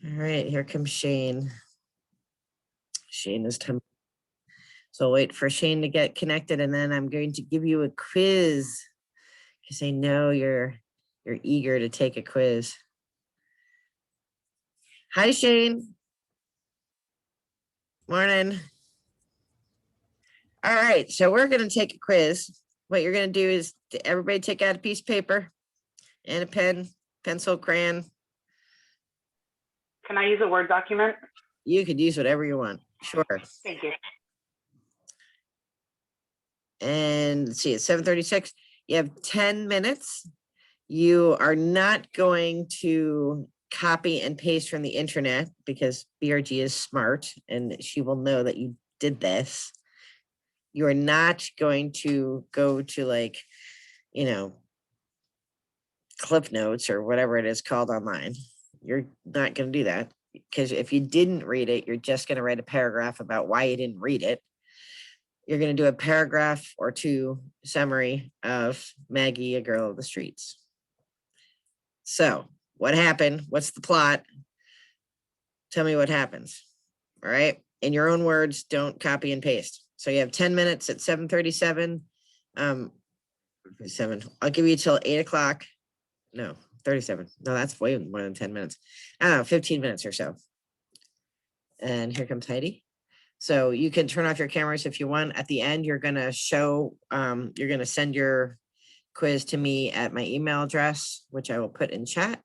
All right, here comes Shane. Shane is time. So I'll wait for Shane to get connected, and then I'm going to give you a quiz because I know you're eager to take a quiz. Hi, Shane. Morning. All right, so we're going to take a quiz. What you're going to do is everybody take out a piece of paper and a pen, pencil, crayon. Can I use a Word document? You could use whatever you want. Sure. Thank you. And let's see, it's 7:36. You have 10 minutes. You are not going to copy and paste from the internet because BRG is smart and she will know that you did this. You are not going to go to like, you know, Cliff Notes or whatever it is called online. You're not going to do that because if you didn't read it, you're just going to write a paragraph about why you didn't read it. You're going to do a paragraph or two summary of Maggie, a girl of the streets. So what happened? What's the plot? Tell me what happens. All right. In your own words, don't copy and paste. So you have 10 minutes at 7:37. 7. I'll give you till 8 o'clock. No, 37. No, that's way more than 10 minutes. I don't know, 15 minutes or so. And here comes Heidi. So you can turn off your cameras if you want. At the end, you're going to show, you're going to send your quiz to me at my email address, which I will put in chat.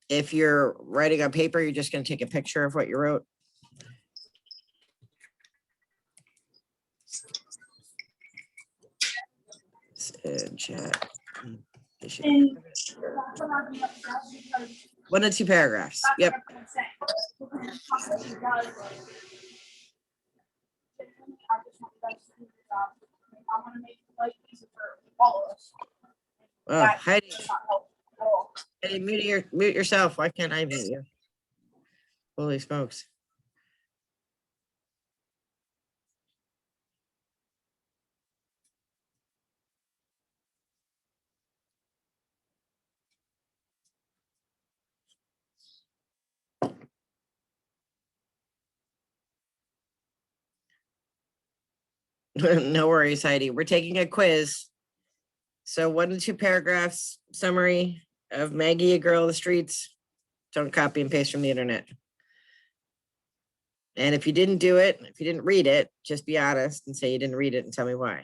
If you're writing on paper, you're just going to take a picture of what you wrote. Chat. 1 to 2 paragraphs. Yep. Oh, Heidi, mute yourself. Why can't I mute you? Holy smokes. No worries, Heidi. We're taking a quiz. So 1 to 2 paragraphs summary of Maggie, a girl of the streets. Don't copy and paste from the internet. And if you didn't do it, if you didn't read it, just be honest and say you didn't read it and tell me why.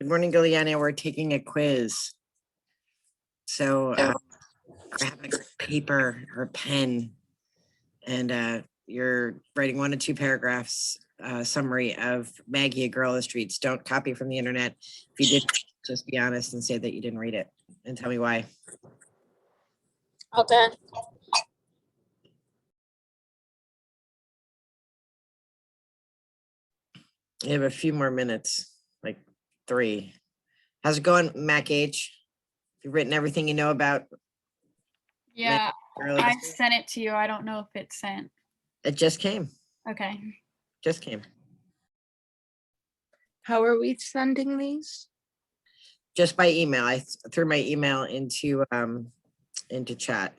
Good morning, Giliana. We're taking a quiz. So grab a paper or pen and you're writing 1 to 2 paragraphs summary of Maggie, a Girl on the Streets. Don't copy from the internet. If you did, just be honest and say that you didn't read it and tell me why. Okay. You have a few more minutes, like 3. How's it going, Mac H? You've written everything you know about. Yeah, Maggie, I sent it to you. I don't know if it's sent. It just came. Okay. Just came. How are we sending these? Just by email. I threw my email into chat.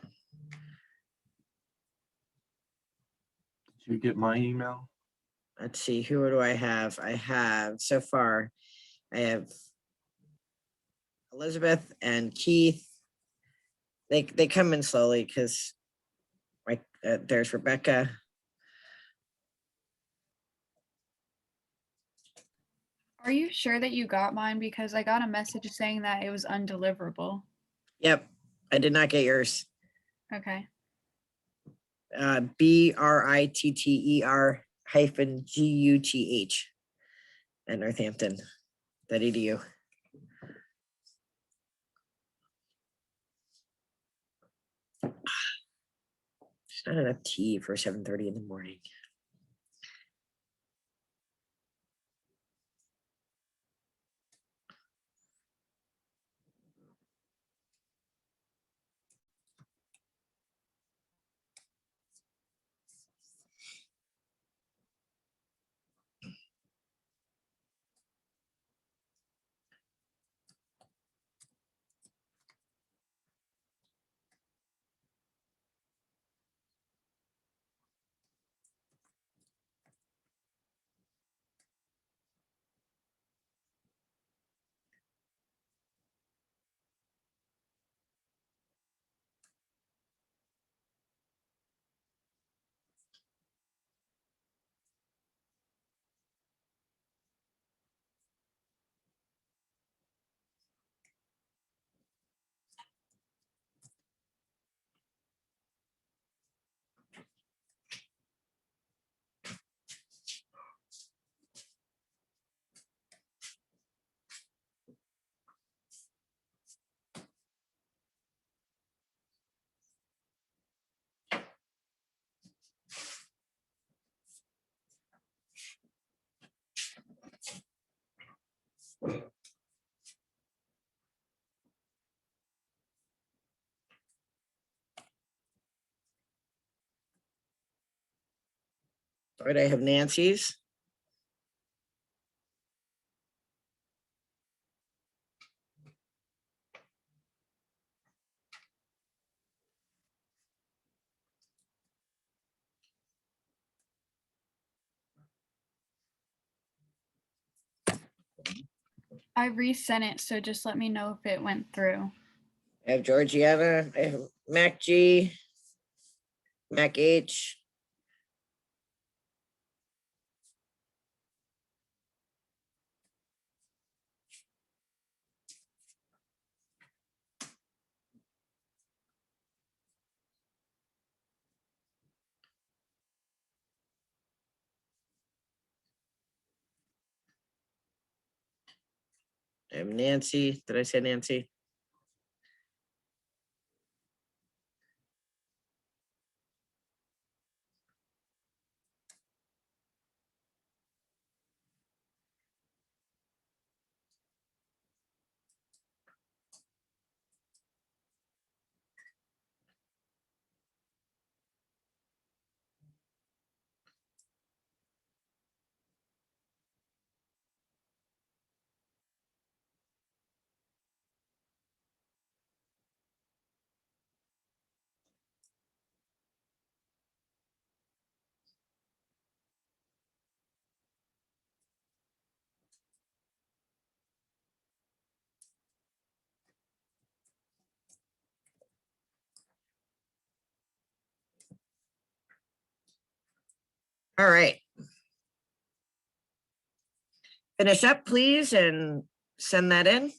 Did you get my email? Let's see, who do I have? I have so far, I have Elizabeth and Keith. They come in slowly because like there's Rebecca. Are you sure that you got mine? Because I got a message saying that it was undeliverable. Yep, I did not get yours. Okay. BRITTER-GUTH at Northampton.edu. It's not enough tea for 7:30 in the morning. All right, I have Nancy's. I resent it, so just let me know if it went through. I have Georgiana. I have Mac G, Mac H. I have Nancy. Did I say Nancy? All right. Finish up, please, and send that in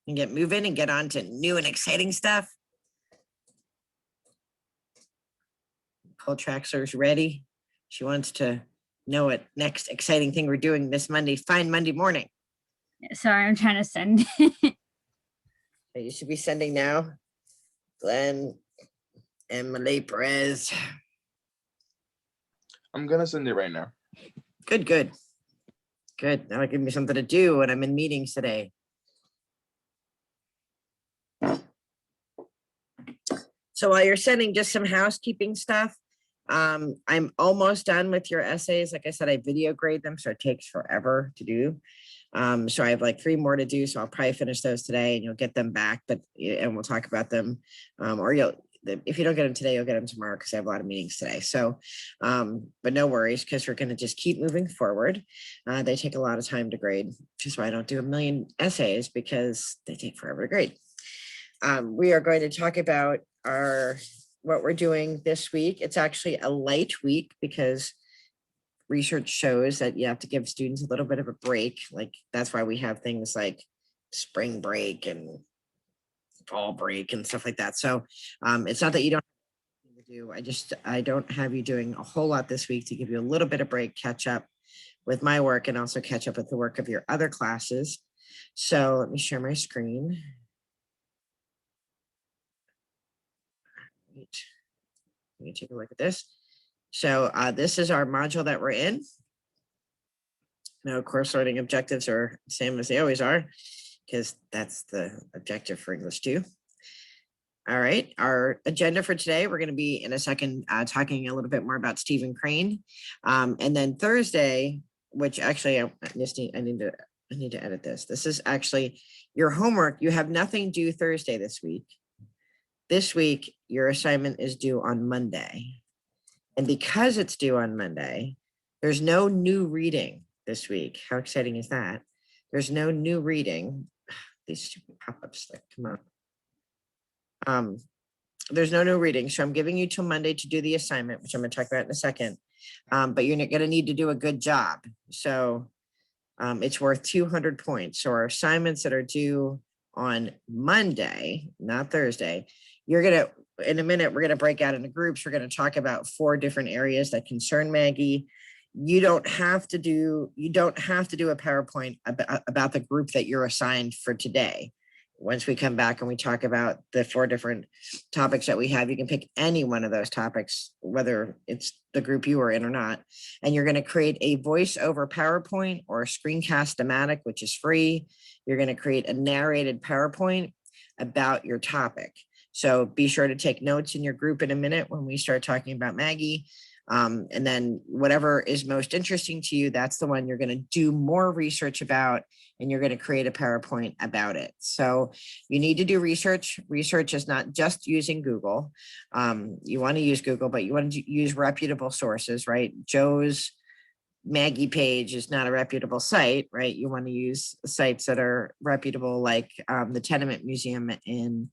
and get moving and get on to new and exciting stuff. Cole Traxler's ready. She wants to know what next exciting thing we're doing this Monday, fine Monday morning. Sorry, I'm trying to send. You should be sending now. Glenn, Emily Perez. I'm gonna send it right now. Good, good. Good. That'll give me something to do when I'm in meetings today. So while you're sending just some housekeeping stuff, I'm almost done with your essays. Like I said, I video grade them, so it takes forever to do. So I have like 3 more to do, so I'll probably finish those today and you'll get them back, and we'll talk about them. Or if you don't get them today, you'll get them tomorrow because I have a lot of meetings today. So, but no worries, because we're going to just keep moving forward. They take a lot of time to grade, which is why I don't do a million essays, because they take forever to grade. We are going to talk about what we're doing this week. It's actually a light week because research shows that you have to give students a little bit of a break. Like that's why we have things like spring break and fall break and stuff like that. So it's not that you don't have anything to do. I don't have you doing a whole lot this week to give you a little bit of break, catch up with my work and also catch up with the work of your other classes. So let me share my screen. Let me take a look at this. So this is our module that we're in. Now, course learning objectives are the same as they always are, because that's the objective for English 2. All right, our agenda for today, we're going to be in a second talking a little bit more about Stephen Crane. And then Thursday, which actually I need to edit this. This is actually your homework. You have nothing due Thursday this week. This week, your assignment is due on Monday. And because it's due on Monday, there's no new reading this week. How exciting is that? There's no new reading. These stupid pop-ups that come up. There's no new reading. So I'm giving you till Monday to do the assignment, which I'm going to talk about in a second. But you're going to need to do a good job. So it's worth 200 points. So our assignments that are due on Monday, not Thursday, you're going to, in a minute, we're going to break out into groups. We're going to talk about 4 different areas that concern Maggie. You don't have to do a PowerPoint about the group that you're assigned for today. Once we come back and we talk about the 4 different topics that we have, you can pick any one of those topics, whether it's the group you are in or not. And you're going to create a voiceover PowerPoint or a screencast-o-matic, which is free. You're going to create a narrated PowerPoint about your topic. So be sure to take notes in your group in a minute when we start talking about Maggie. And then whatever is most interesting to you, that's the one you're going to do more research about, and you're going to create a PowerPoint about it. So you need to do research. Research is not just using Google. You want to use Google, but you want to use reputable sources, right? Joe's Maggie page is not a reputable site, right? You want to use sites that are reputable, like the Tenement Museum in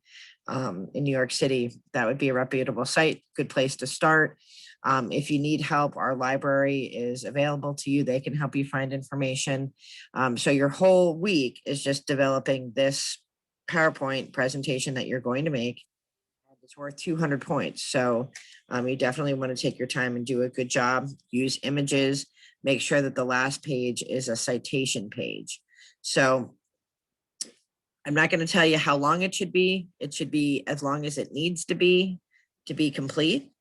New York City. That would be a reputable site, good place to start. If you need help, our library is available to you. They can help you find information. So your whole week is just developing this PowerPoint presentation that you're going to make. It's worth 200 points. So you definitely want to take your time and do a good job. Use images. Make sure that the last page is a citation page. So I'm not going to tell you how long it should be. It should be as long as it needs to be complete.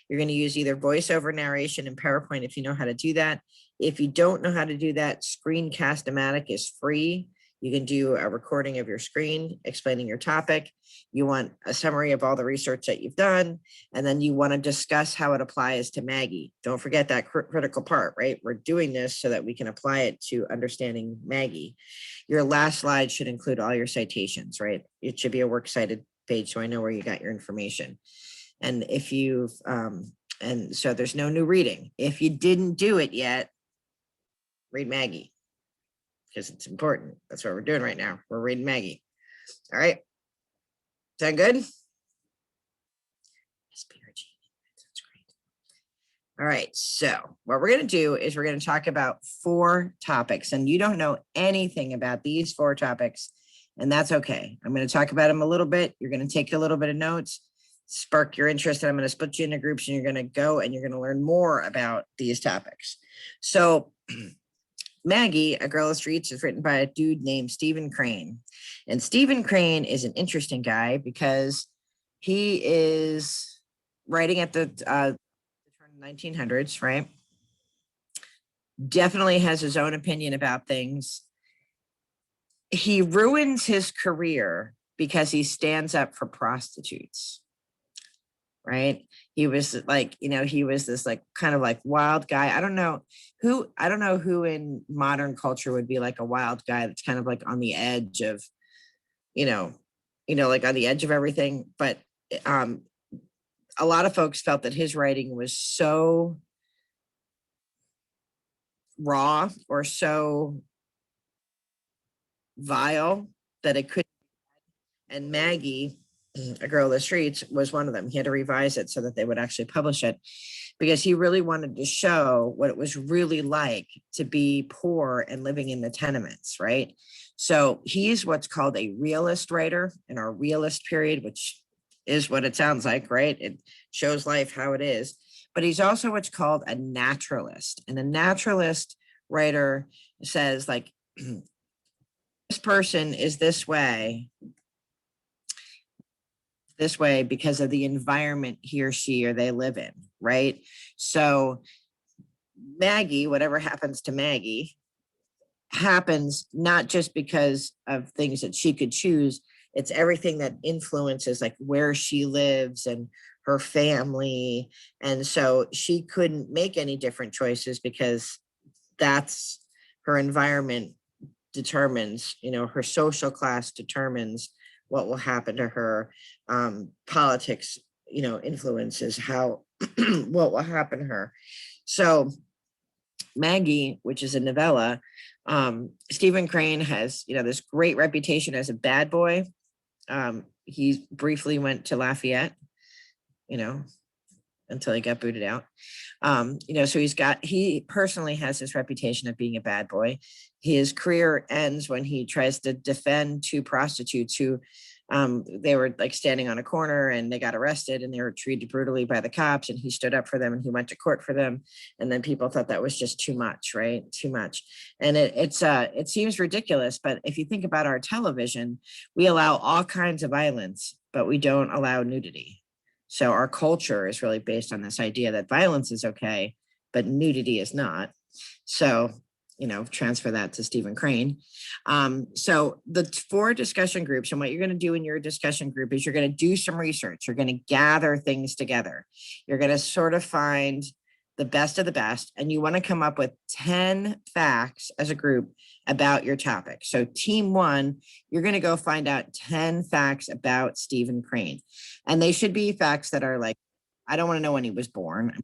You're going to use either voiceover narration in PowerPoint if you know how to do that. If you don't know how to do that, Screencast-O-Matic is free. You can do a recording of your screen explaining your topic. You want a summary of all the research that you've done, and then you want to discuss how it applies to Maggie. Don't forget that critical part, right? We're doing this so that we can apply it to understanding Maggie. Your last slide should include all your citations, right? It should be a works cited page so I know where you got your information. And if you've, and so there's no new reading. If you didn't do it yet, read Maggie, because it's important. That's what we're doing right now. We're reading Maggie. All right. Is that good? That's great. All right, so what we're going to do is we're going to talk about 4 topics, and you don't know anything about these 4 topics, and that's okay. I'm going to talk about them a little bit. You're going to take a little bit of notes, spark your interest, and I'm going to split you into groups, and you're going to go and you're going to learn more about these topics. So Maggie, A Girl of the Streets, is written by a dude named Stephen Crane. And Stephen Crane is an interesting guy because he is writing at the turn of 1900s, right? Definitely has his own opinion about things. He ruins his career because he stands up for prostitutes, right? He was like, he was this like kind of like wild guy. I don't know who in modern culture would be like a wild guy that's kind of like on the edge of, like on the edge of everything. But a lot of folks felt that his writing was so raw or so vile that it could. And Maggie, A Girl of the Streets, was one of them. He had to revise it so that they would actually publish it because he really wanted to show what it was really like to be poor and living in the tenements, right? So he's what's called a realist writer in our realist period, which is what it sounds like, right? It shows life how it is. But he's also what's called a naturalist. And a naturalist writer says, like, this person is this way because of the environment he or she or they live in, right? So Maggie, whatever happens to Maggie, happens not just because of things that she could choose, it's everything that influences like where she lives and her family. And so she couldn't make any different choices because that's her environment determines, her social class determines what will happen to her. Politics, influences how what will happen to her. So Maggie, which is a novella, Stephen Crane has, this great reputation as a bad boy. He briefly went to Lafayette, until he got booted out. So he personally has this reputation of being a bad boy. His career ends when he tries to defend 2 prostitutes who they were like standing on a corner and they got arrested and they were treated brutally by the cops, and he stood up for them and he went to court for them. And then people thought that was just too much, right? Too much. And it seems ridiculous, but if you think about our television, we allow all kinds of violence, but we don't allow nudity. So our culture is really based on this idea that violence is okay, but nudity is not. So, transfer that to Stephen Crane. So the 4 discussion groups, and what you're going to do in your discussion group is you're going to do some research. You're going to gather things together. You're going to sort of find the best of the best, and you want to come up with 10 facts as a group about your topic. So team 1, you're going to go find out 10 facts about Stephen Crane. And they should be facts that are like, I don't want to know when he was born. I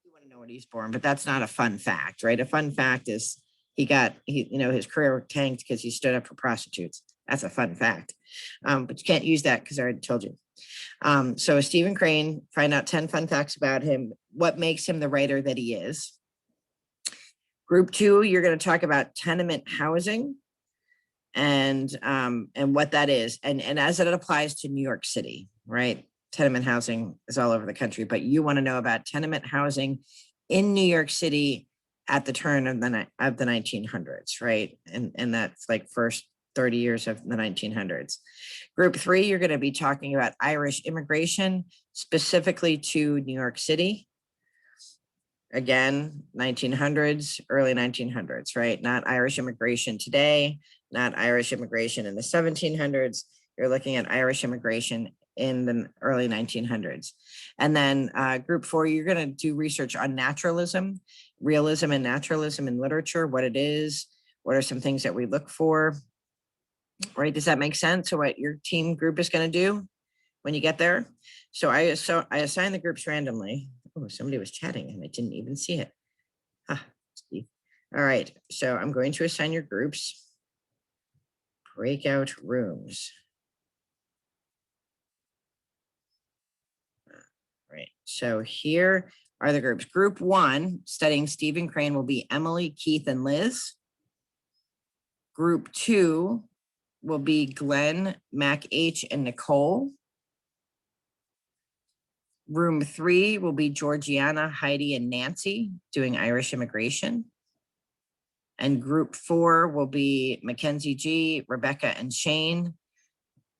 want to know when he's born, but that's not a fun fact, right? A fun fact is his career tanked because he stood up for prostitutes. That's a fun fact. But you can't use that because I already told you. So Stephen Crane, find out 10 fun facts about him, what makes him the writer that he is. Group 2, you're going to talk about tenement housing and what that is. And as it applies to New York City, right? Tenement housing is all over the country, but you want to know about tenement housing in New York City at the turn of the 1900s, right? And that's like first 30 years of the 1900s. Group 3, you're going to be talking about Irish immigration, specifically to New York City. Again, 1900s, early 1900s, right? Not Irish immigration today, not Irish immigration in the 1700s. You're looking at Irish immigration in the early 1900s. And then group 4, you're going to do research on naturalism, realism and naturalism in literature, what it is, what are some things that we look for, right? Does that make sense? So what your team group is going to do when you get there? So I assign the groups randomly. Oh, somebody was chatting and I didn't even see it. Steve. All right, so I'm going to assign your groups breakout rooms. Right, so here are the groups. Group 1, studying Stephen Crane, will be Emily, Keith, and Liz. Group 2 will be Glenn, Mac H, and Nicole. Room 3 will be Georgiana, Heidi, and Nancy doing Irish immigration. And group 4 will be Mackenzie G, Rebecca, and Shane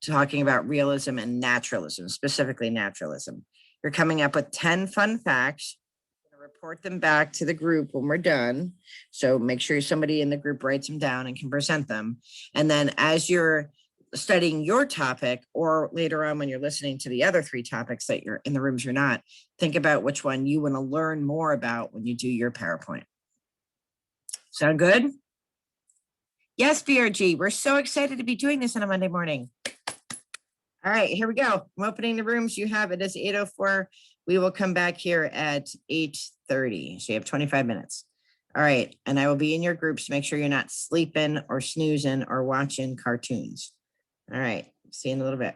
talking about realism and naturalism, specifically naturalism. You're coming up with 10 fun facts. You're gonna report them back to the group when we're done. So make sure somebody in the group writes them down and can present them. And then as you're studying your topic, or later on when you're listening to the other 3 topics that you're in the rooms you're not, think about which one you want to learn more about when you do your PowerPoint. Sound good? Yes, BRG, we're so excited to be doing this on a Monday morning. All right, here we go. I'm opening the rooms. You have it as 8:04. We will come back here at 8:30. So you have 25 minutes. All right, and I will be in your groups to make sure you're not sleeping or snoozing or watching cartoons. All right, see you in a little bit.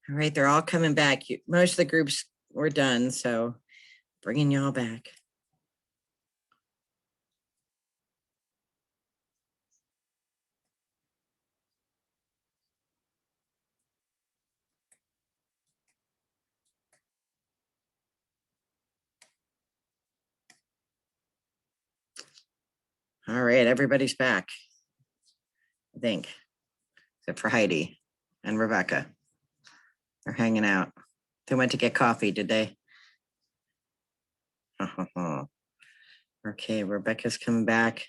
All right, they're all coming back. Most of the groups were done, so bringing y'all back. All right, everybody's back, I think, except for Heidi and Rebecca. They're hanging out. They went to get coffee, did they? Okay, Rebecca's coming back.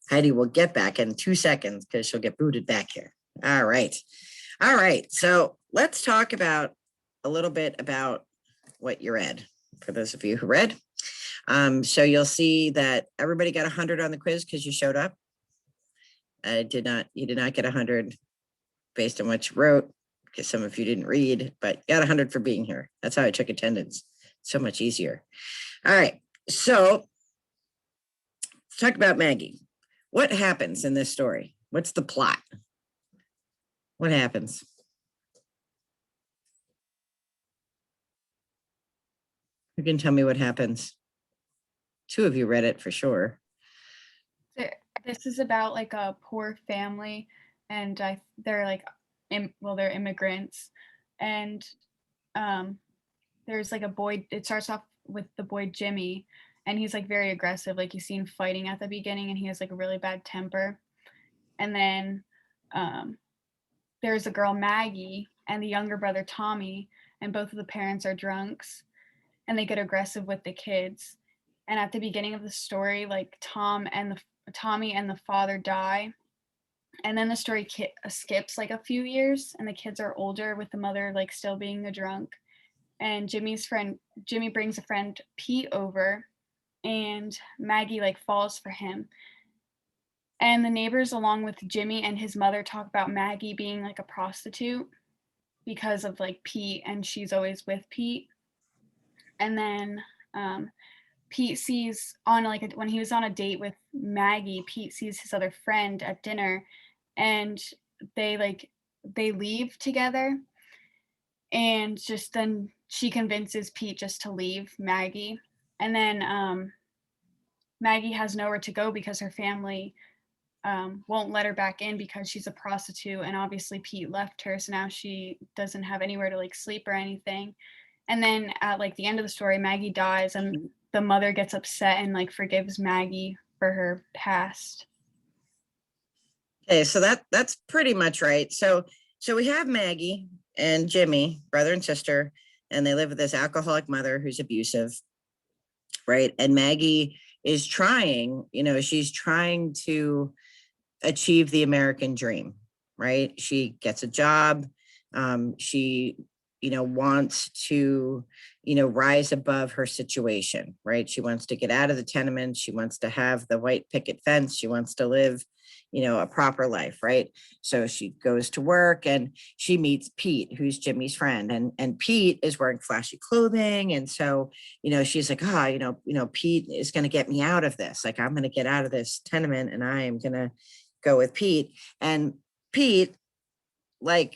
Heidi will get back in 2 seconds because she'll get booted back here. All right. All right. So let's talk about a little bit about what you read, for those of you who read. So you'll see that everybody got 100 on the quiz because you showed up. You did not get 100 based on what you wrote, because some of you didn't read, but you got 100 for being here. That's how I took attendance. So much easier. All right. So let's talk about Maggie. What happens in this story? What's the plot? What happens? You can tell me what happens. 2 of you read it for sure. This is about like a poor family, and they're like, they're immigrants, and there's like a boy. It starts off with the boy Jimmy, and he's like very aggressive. Like you see him fighting at the beginning, and he has like a really bad temper. And then there's a girl Maggie and the younger brother Tommy, and both of the parents are drunks, and they get aggressive with the kids. And at the beginning of the story, like Tommy and the father die, and then the story skips like a few years, and the kids are older with the mother like still being a drunk. And Jimmy brings a friend Pete over, and Maggie like falls for him. And the neighbors, along with Jimmy and his mother, talk about Maggie being like a prostitute because of like Pete, and she's always with Pete. And then Pete sees when he was on a date with Maggie, Pete sees his other friend at dinner, and they leave together, and just then she convinces Pete just to leave Maggie. And then Maggie has nowhere to go because her family won't let her back in because she's a prostitute, and obviously Pete left her, so now she doesn't have anywhere to like sleep or anything. And then at like the end of the story, Maggie dies, and the mother gets upset and like forgives Maggie for her past. Okay, so that's pretty much right. So we have Maggie and Jimmy, brother and sister, and they live with this alcoholic mother who's abusive, right? And Maggie is trying, she's trying to achieve the American dream, right? She gets a job. She wants to, rise above her situation, right? She wants to get out of the tenement. She wants to have the white picket fence. She wants to live, a proper life, right? So she goes to work and she meets Pete, who's Jimmy's friend. And Pete is wearing flashy clothing. And so, she's like, Pete is going to get me out of this. Like, I'm going to get out of this tenement and I am going to go with Pete. And Pete, like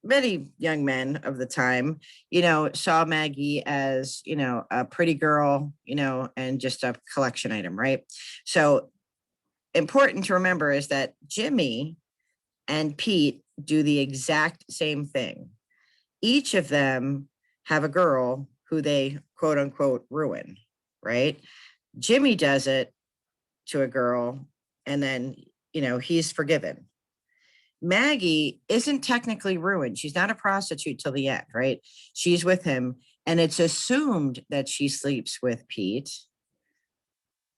many young men of the time, saw Maggie as, a pretty girl, and just a collection item, right? So important to remember is that Jimmy and Pete do the exact same thing. Each of them have a girl who they quote unquote ruin, right? Jimmy does it to a girl and then, he's forgiven. Maggie isn't technically ruined. She's not a prostitute till the end, right? She's with him and it's assumed that she sleeps with Pete,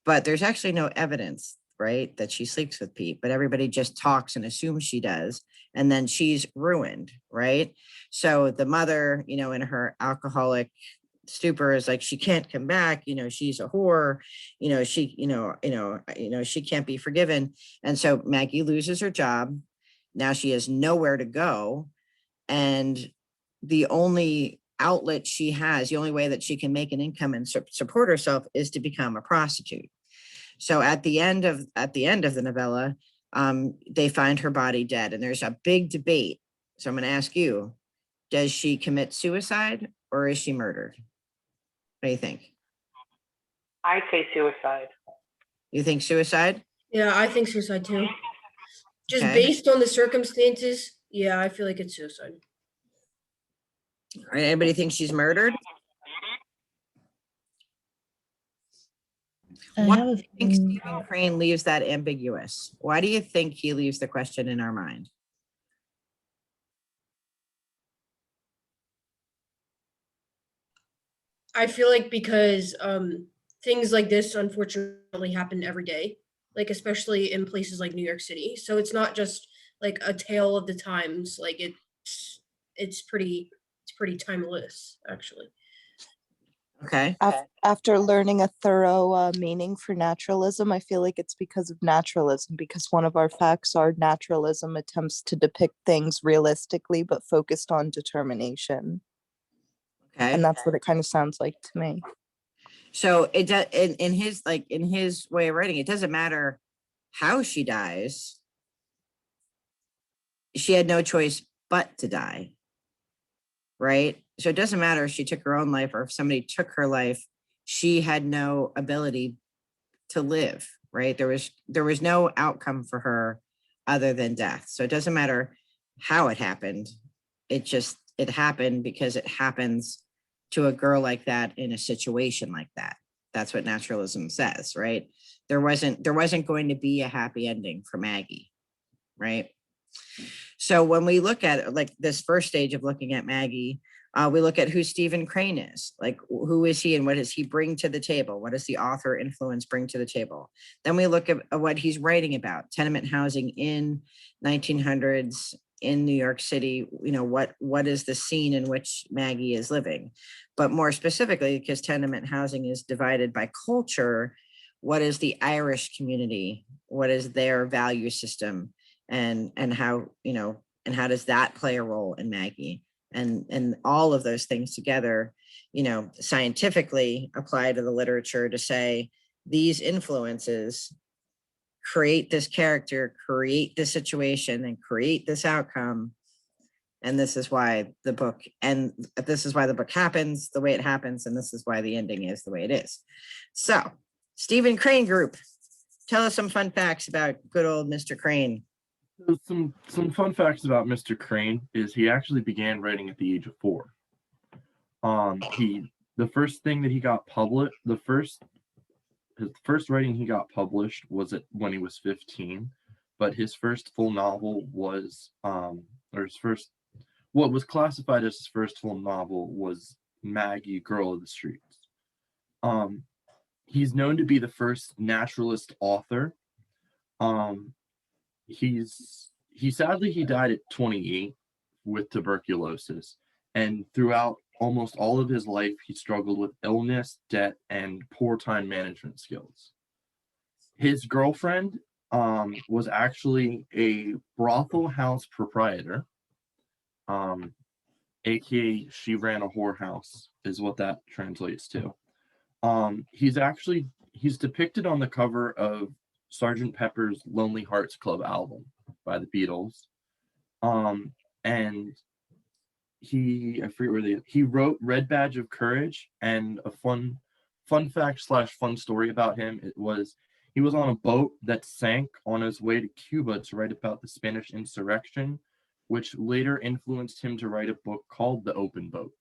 but there's actually no evidence, right, that she sleeps with Pete, but everybody just talks and assumes she does. And then she's ruined, right? So the mother, in her alcoholic stupor is like, she can't come back, she's a whore, she can't be forgiven. And so Maggie loses her job. Now she has nowhere to go. And the only outlet she has, the only way that she can make an income and support herself is to become a prostitute. So at the end of the novella, they find her body dead and there's a big debate. So I'm going to ask you, does she commit suicide or is she murdered? What do you think? I say suicide. You think suicide? Yeah, I think suicide too. Just Okay. based on the circumstances, yeah, I feel like it's suicide. All right, anybody think she's murdered? Why do you think Stephen Crane leaves that ambiguous? Why do you think he leaves the question in our mind? I feel like because things like this unfortunately happen every day, like especially in places like New York City. So it's not just like a tale of the times. Like it's pretty timeless, actually. Okay. After learning a thorough meaning for naturalism, I feel like it's because of naturalism, because one of our facts are naturalism attempts to depict things realistically, but focused on determination. Okay. And that's what it kind of sounds like to me. So it does in his way of writing, it doesn't matter how she dies. She had no choice but to die. Right? So it doesn't matter if she took her own life or if somebody took her life, she had no ability to live, right? There was no outcome for her other than death. So it doesn't matter how it happened. It happened because it happens to a girl like that in a situation like that. That's what naturalism says, right? There wasn't going to be a happy ending for Maggie, right? So when we look at like this first stage of looking at Maggie, we look at who Stephen Crane is, like who is he and what does he bring to the table? What does the author influence bring to the table? Then we look at what he's writing about, tenement housing in 1900s in New York City. What is the scene in which Maggie is living? But more specifically, because tenement housing is divided by culture, what is the Irish community? What is their value system? And how, and how does that play a role in Maggie? And all of those things together, scientifically apply to the literature to say these influences create this character, create this situation, and create this outcome. And this is why the book happens the way it happens, and this is why the ending is the way it is. So, Stephen Crane Group, tell us some fun facts about good old Mr. Crane. So some fun facts about Mr. Crane is he actually began writing at the age of 4. The first thing that he got published, his first writing he got published was when he was 15, but his first full novel was what was classified as his first full novel was Maggie, Girl of the Streets. He's known to be the first naturalist author. He sadly died at 28 with tuberculosis, And throughout almost all of his life, he struggled with illness, debt, and poor time management skills. His girlfriend was actually a brothel house proprietor, aka she ran a whorehouse, is what that translates to. He's depicted on the cover of Sgt. Pepper's Lonely Hearts Club album by the Beatles. And I forget where he wrote Red Badge of Courage, and a fun fact / fun story about him, he was on a boat that sank on his way to Cuba to write about the Spanish insurrection, which later influenced him to write a book called The Open Boat.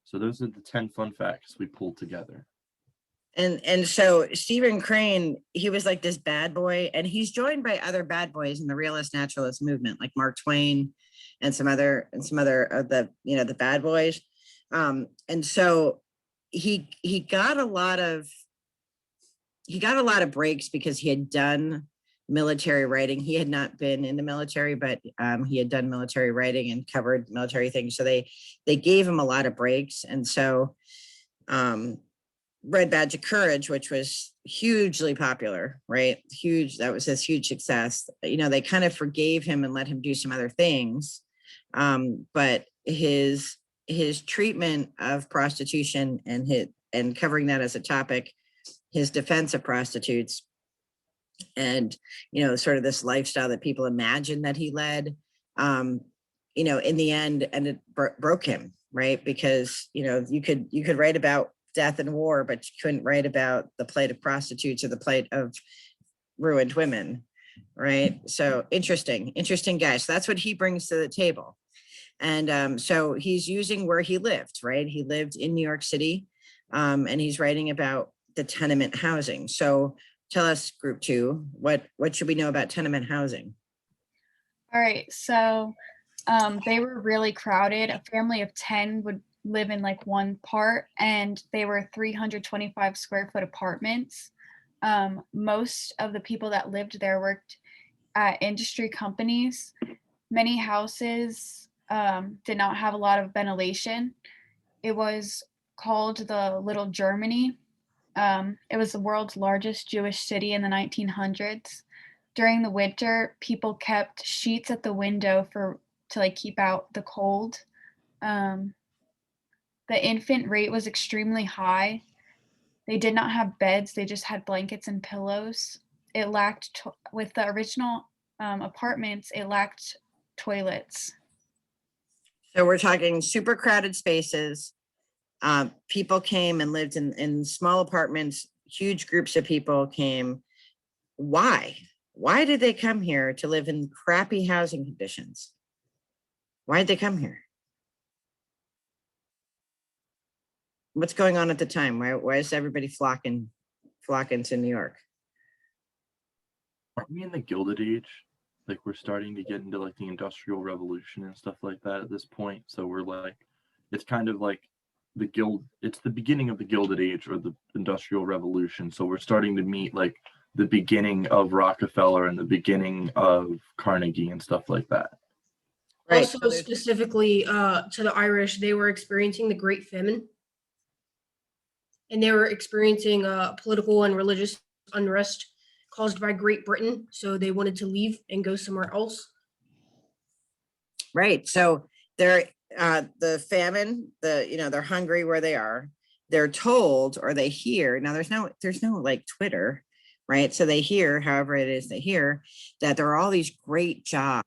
So those are the 10 fun facts we pulled together. And so Stephen Crane, he was like this bad boy, and he's joined by other bad boys in the realist naturalist movement, like Mark Twain and some other of the, the bad boys. And so he got a lot of breaks because he had done military writing. He had not been in the military, but he had done military writing and covered military things. So they gave him a lot of breaks. And so Red Badge of Courage, which was hugely popular, right? That was his huge success. They kind of forgave him and let him do some other things. But his treatment of prostitution and covering that as a topic, his defense of prostitutes, and sort of this lifestyle that people imagine that he led, in the end, and it broke him, right? Because you could write about death and war, but you couldn't write about the plight of prostitutes or the plight of ruined women, right? So interesting guy. So that's what he brings to the table. And so he's using where he lived, right? He lived in New York City, and he's writing about the tenement housing. So tell us, group 2, what should we know about tenement housing? All right, so they were really crowded. A family of 10 would live in like one part, and they were 325 square foot apartments. Most of the people that lived there worked at industry companies. Many houses did not have a lot of ventilation. It was called the Little Germany. It was the world's largest Jewish city in the 1900s. During the winter, people kept sheets at the window to like keep out the cold. The infant rate was extremely high. They did not have beds, they just had blankets and pillows. It lacked, with the original apartments, it lacked toilets. So we're talking super crowded spaces. People came and lived in small apartments. Huge groups of people came. Why did they come here to live in crappy housing conditions? Why did they come here? What's going on at the time? Why is everybody flocking to New York? Aren't we in the Gilded Age? Like, we're starting to get into like the Industrial Revolution and stuff like that at this point. So we're like, it's kind of like it's the beginning of the Gilded Age or the Industrial Revolution. So we're starting to meet like the beginning of Rockefeller and the beginning of Carnegie and stuff like that. Right. Also, specifically to the Irish, they were experiencing the Great Famine. And they were experiencing political and religious unrest caused by Great Britain. So they wanted to leave and go somewhere else. Right. So they're the famine, they're hungry where they are. They're told, or they hear. Now there's no like Twitter, right? So they hear, however it is they hear, that there are all these great jobs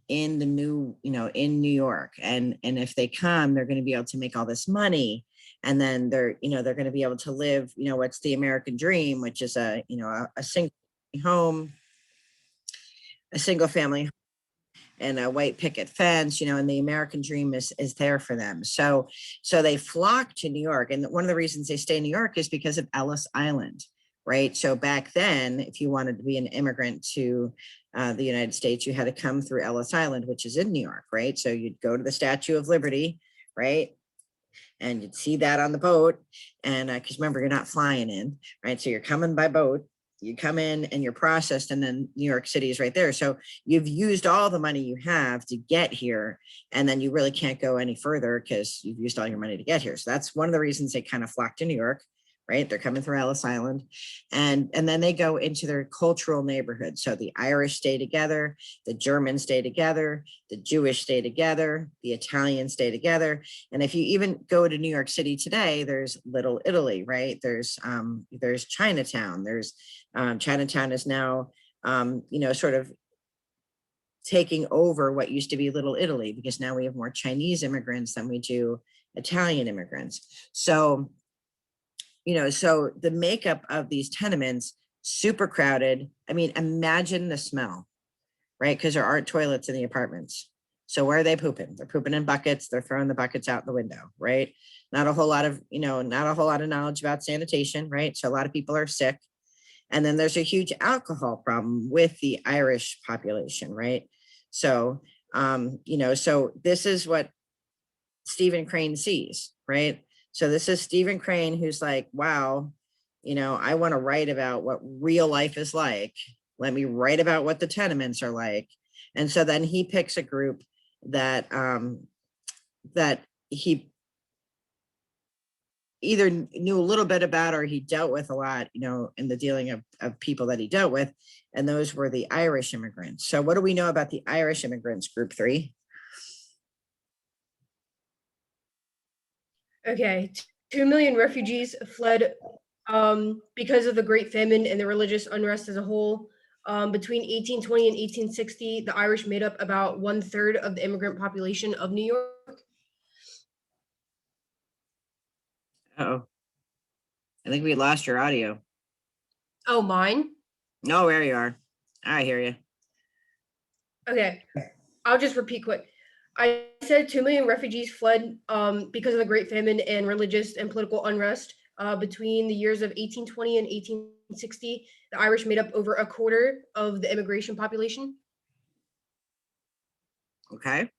in the new, in New York. And if they come, they're going to be able to make all this money. And then they're going to be able to live, what's the American dream, which is a single home, a single family and a white picket fence, and the American dream is there for them. So they flock to New York. And one of the reasons they stay in New York is because of Ellis Island, right? So back then, if you wanted to be an immigrant to the United States, you had to come through Ellis Island, which is in New York, right? So you'd go to the Statue of Liberty, right? And you'd see that on the boat. And because remember, you're not flying in, right? So you're coming by boat. you come in and you're processed, and then New York City is right there. So you've used all the money you have to get here, and then you really can't go any further because you've used all your money to get here. So that's one of the reasons they kind of flock to New York, right? They're coming through Ellis Island, and then they go into their cultural neighborhood. So the Irish stay together, the Germans stay together, the Jewish stay together, the Italians stay together. And if you even go to New York City today, there's Little Italy, right? There's Chinatown. There's Chinatown is now, sort of taking over what used to be Little Italy, because now we have more Chinese immigrants than we do Italian immigrants. So, so the makeup of these tenements, super crowded. I mean, imagine the smell, right? Because there aren't toilets in the apartments. So where are they pooping? They're pooping in buckets. They're throwing the buckets out the window, right? Not a whole lot of knowledge about sanitation, right? So a lot of people are sick. And then there's a huge alcohol problem with the Irish population, right? So, so this is what Stephen Crane sees, right? So this is Stephen Crane, who's like, wow, I want to write about what real life is like. Let me write about what the tenements are like. And so then he picks a group that that he either knew a little bit about or he dealt with a lot, in the dealing of people that he dealt with. And those were the Irish immigrants. So what do we know about the Irish immigrants, group 3? Okay, 2 million refugees fled because of the Great Famine and the religious unrest as a whole. Between 1820 and 1860, the Irish made up about 1/3 of the immigrant population of New York. Uh-oh. I think we lost your audio. Oh, mine? No, there you are. I hear you. Okay, I'll just repeat quick. I said 2 million refugees fled because of the Great Famine and religious and political unrest. Between the years of 1820 and 1860, the Irish made up over 1/4 of the immigration population. Okay.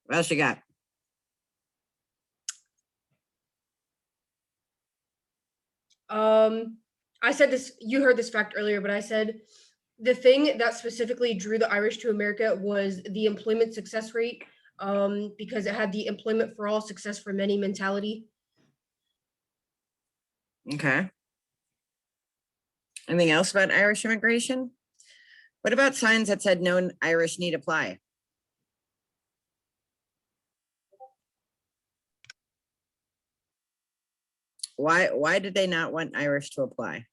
What else you got? I said this, you heard this fact earlier, but I said the thing that specifically drew the Irish to America was the employment success rate, because it had the employment for all, success for many mentality. Okay. Anything else about Irish immigration? What about signs that said no Irish need apply? Why did they not want Irish to apply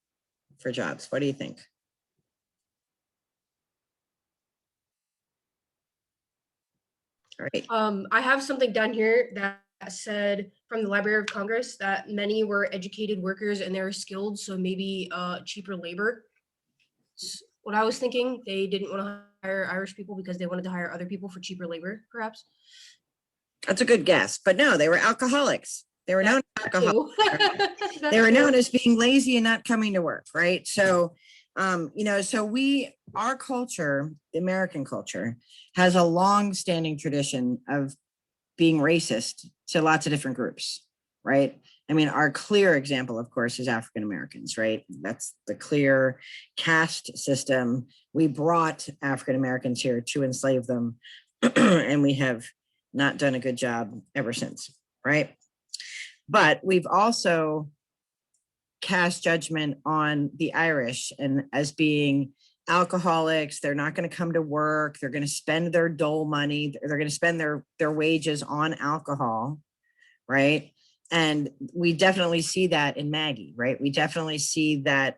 for jobs? What do you think? All right. I have something down here that said from the Library of Congress that many were educated workers and they were skilled, so maybe cheaper labor. What I was thinking, they didn't want to hire Irish people because they wanted to hire other people for cheaper labor, perhaps. That's a good guess, but no, they were alcoholics. They were known as alcoholics. They were known as being lazy and not coming to work, right? So, so our culture, the American culture, has a long-standing tradition of being racist to lots of different groups, right? I mean, our clear example, of course, is African Americans, right? That's the clear caste system. We brought African Americans here to enslave them, and we have not done a good job ever since, right? But we've also cast judgment on the Irish and as being alcoholics. They're not going to come to work. They're going to spend their dole money. They're going to spend their wages on alcohol, right? And we definitely see that in Maggie, right? We definitely see that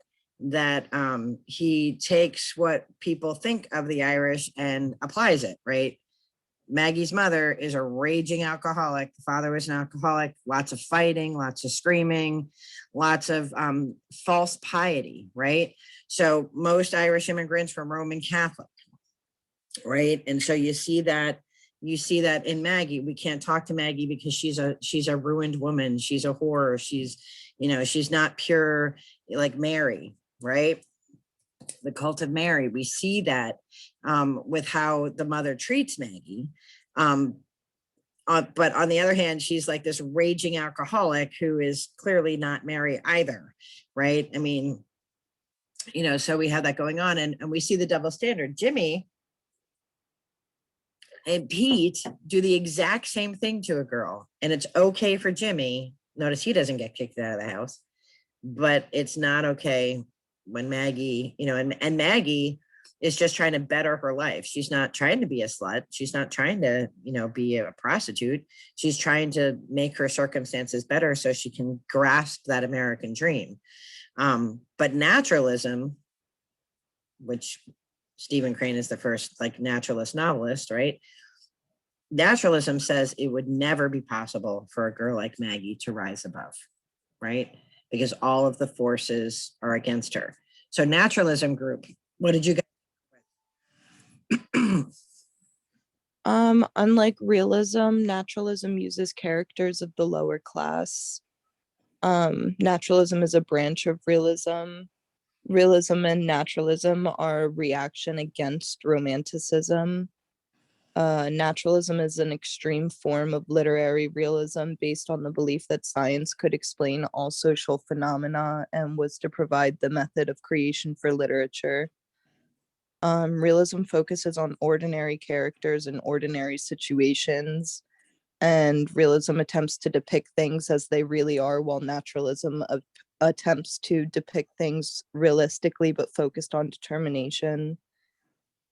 he takes what people think of the Irish and applies it, right? Maggie's mother is a raging alcoholic. The father was an alcoholic. Lots of fighting, lots of screaming, lots of false piety, right? So most Irish immigrants were Roman Catholic, right? And so you see that in Maggie. We can't talk to Maggie because she's a ruined woman. She's a whore. She's not pure like Mary, right? The cult of Mary. We see that with how the mother treats Maggie. But on the other hand, she's like this raging alcoholic who is clearly not Mary either. right? I mean, so we have that going on, and we see the double standard. Jimmy and Pete do the exact same thing to a girl, and it's okay for Jimmy. Notice he doesn't get kicked out of the house, but it's not okay when Maggie, and Maggie is just trying to better her life. She's not trying to be a slut. She's not trying to, be a prostitute. She's trying to make her circumstances better so she can grasp that American dream. But naturalism, which Stephen Crane is the first naturalist novelist, right? Naturalism says it would never be possible for a girl like Maggie to rise above, right? Because all of the forces are against her. So naturalism group, what did you guys? Unlike realism, naturalism uses characters of the lower class. Naturalism is a branch of realism. Realism and naturalism are a reaction against romanticism. Naturalism is an extreme form of literary realism based on the belief that science could explain all social phenomena and was to provide the method of creation for literature. Realism focuses on ordinary characters and ordinary situations, and realism attempts to depict things as they really are, while naturalism attempts to depict things realistically but focused on determination.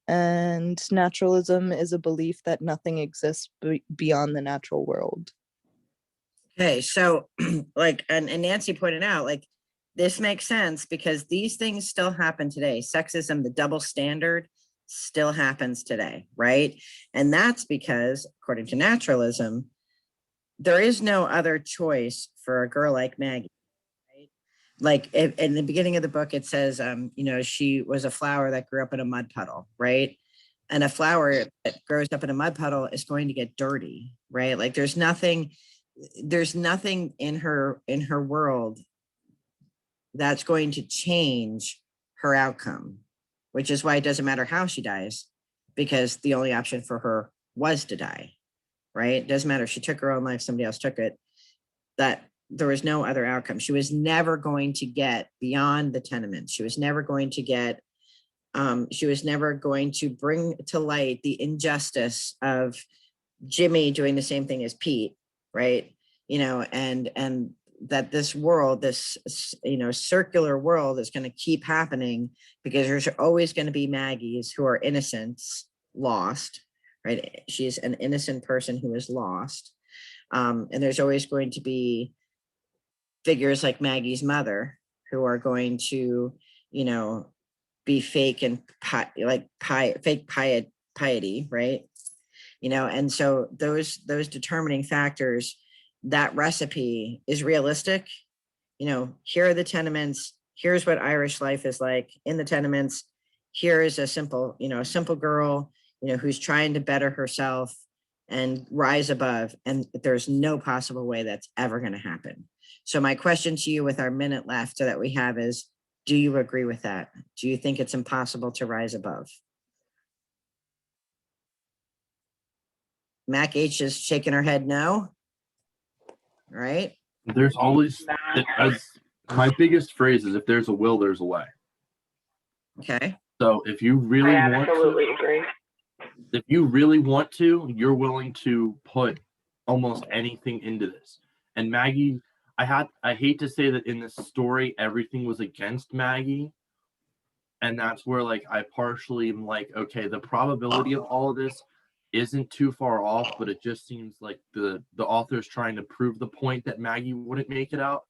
And naturalism is a belief that nothing exists beyond the natural world. Okay, so and Nancy pointed out, this makes sense because these things still happen today. Sexism, the double standard, still happens today, right? And that's because, according to naturalism, there is no other choice for a girl like Maggie, right? In the beginning of the book, it says, she was a flower that grew up in a mud puddle, right? And a flower that grows up in a mud puddle is going to get dirty, right? There's nothing in her world that's going to change her outcome, which is why it doesn't matter how she dies, because the only option for her was to die, right? It doesn't matter if she took her own life, somebody else took it, that there was no other outcome. She was never going to get beyond the tenement. She was never going to bring to light the injustice of Jimmy doing the same thing as Pete, right? And that this world, this, circular world is going to keep happening because there's always going to be Maggies who are innocents lost, right? She's an innocent person who is lost. And there's always going to be figures like Maggie's mother who are going to, be fake and fake piety, right? And so those determining factors, that recipe is realistic. Here are the tenements. Here's what Irish life is like in the tenements. Here is a simple girl, who's trying to better herself and rise above. And there's no possible way that's ever going to happen. So my question to you with our minute left that we have is, do you agree with that? Do you think it's impossible to rise above? Mac H is shaking her head no. Right? There's always, as my biggest phrase is, if there's a will, there's a way. Okay. So if you really I want absolutely to, agree. if you really want to, you're willing to put almost anything into this. And Maggie, I hate to say that in this story, everything was against Maggie. And that's where I partially am okay, the probability of all of this isn't too far off, but it just seems like the author's trying to prove the point that Maggie wouldn't make it out.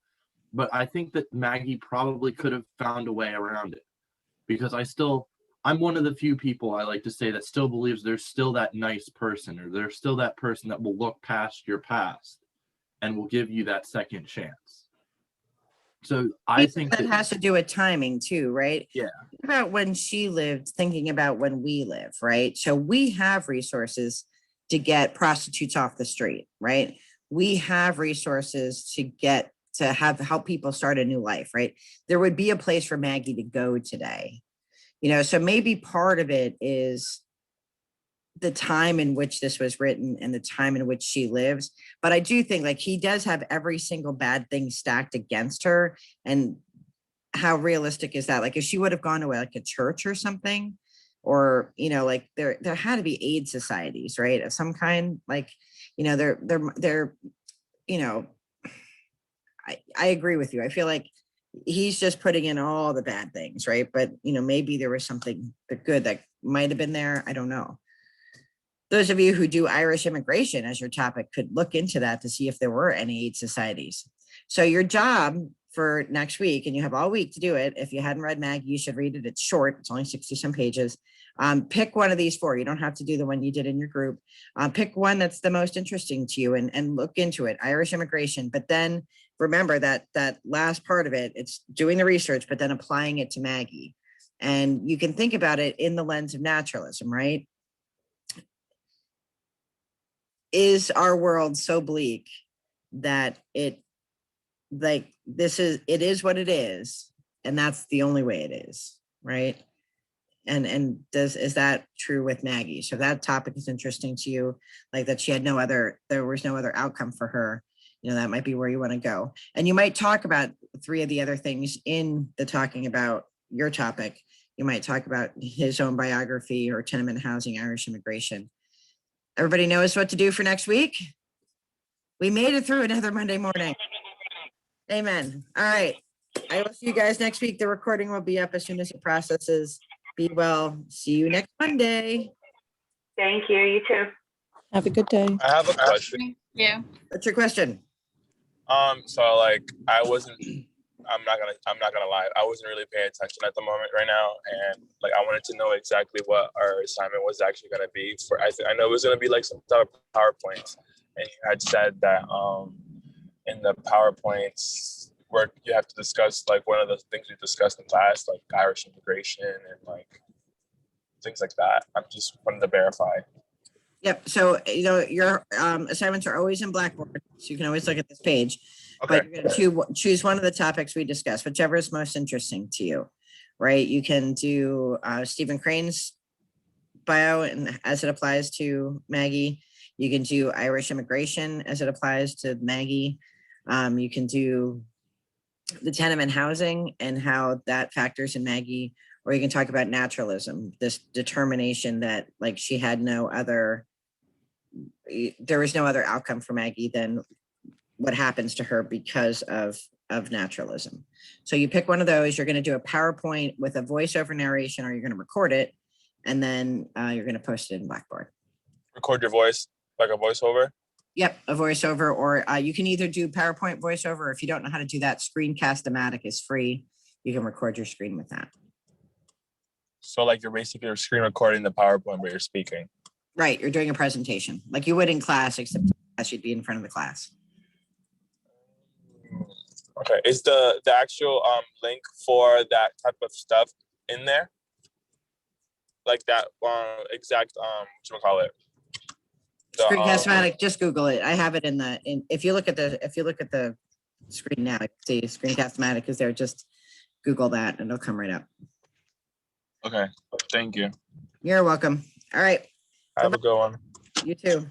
But I think that Maggie probably could have found a way around it, because I'm one of the few people, I like to say, that still believes there's still that nice person, or there's still that person that will look past your past and will give you that second chance. So I think that has to do with timing too, right? Yeah. Think about when she lived, thinking about when we live, right? So we have resources to get prostitutes off the street, right? We have resources to help people start a new life, right? There would be a place for Maggie to go today, so maybe part of it is the time in which this was written and the time in which she lives. But I do think he does have every single bad thing stacked against her. And how realistic is that? Like if she would have gone to like a church or something, or, you know, like there had to be aid societies, right? Of some kind, like, you know, they're, you know, I agree with you. I feel like he's just putting in all the bad things, right? But, you know, maybe there was something good that might have been there. I don't know. Those of you who do Irish immigration as your topic could look into that to see if there were any aid societies. So your job for next week, and you have all week to do it. If you hadn't read Maggie, you should read it. It's short. It's only 60 some pages. Pick one of these four. You don't have to do the one you did in your group. Pick one that's the most interesting to you and look into it, Irish immigration. But then remember that last part of it, it's doing the research, but then applying it to Maggie. And you can think about it in the lens of naturalism, right? Is our world so bleak that it is what it is, and that's the only way it is, right? And is that true with Maggie? So that topic is interesting to you, like that she had there was no other outcome for her. You know, that might be where you want to go. And you might talk about 3 of the other things in the talking about your topic. You might talk about his own biography or tenement housing, Irish immigration. Everybody knows what to do for next week. We made it through another Monday morning. Amen. All right. I will see you guys next week. The recording will be up as soon as it processes. Be well. See you next Monday. Thank you. You too. Have a good day. I have a question. Yeah. What's your question? So like I'm not gonna lie, I wasn't really paying attention at the moment right now, and like I wanted to know exactly what our assignment was actually gonna be for. I know it was gonna be like some type of PowerPoints, and you had said that in the PowerPoints where you have to discuss like one of the things we discussed in class, like Irish immigration and like things like that. I'm just wanted to verify. Yep. So, you know, your assignments are always in Blackboard, so you can always look at this page. Okay. But you're going to choose one of the topics we discussed, whichever is most interesting to you, right? You can do Stephen Crane's bio and as it applies to Maggie. You can do Irish immigration as it applies to Maggie. You can do the tenement housing and how that factors in Maggie, or you can talk about naturalism, this determination that like she had there was no other outcome for Maggie than what happens to her because of naturalism. So you pick one of those, you're going to do a PowerPoint with a voiceover narration, or you're going to record it, and then you're going to post it in Blackboard. Record your voice, like a voiceover? Yep, a voiceover, or you can either do PowerPoint voiceover, or if you don't know how to do that, Screencast-O-Matic is free. You can record your screen with that. So like you're basically screen recording the PowerPoint, but you're speaking. Right, you're doing a presentation like you would in class, except you'd be in front of the class. Okay, is the actual link for that type of stuff in there? Like that exact whatchamacallit? Screencast-O-Matic, just Google it. I have it if you look at the screen now, you see Screencast-O-Matic is there. Just Google that and it'll come right up. Okay, thank you. You're welcome. All right. Have a good one. You too.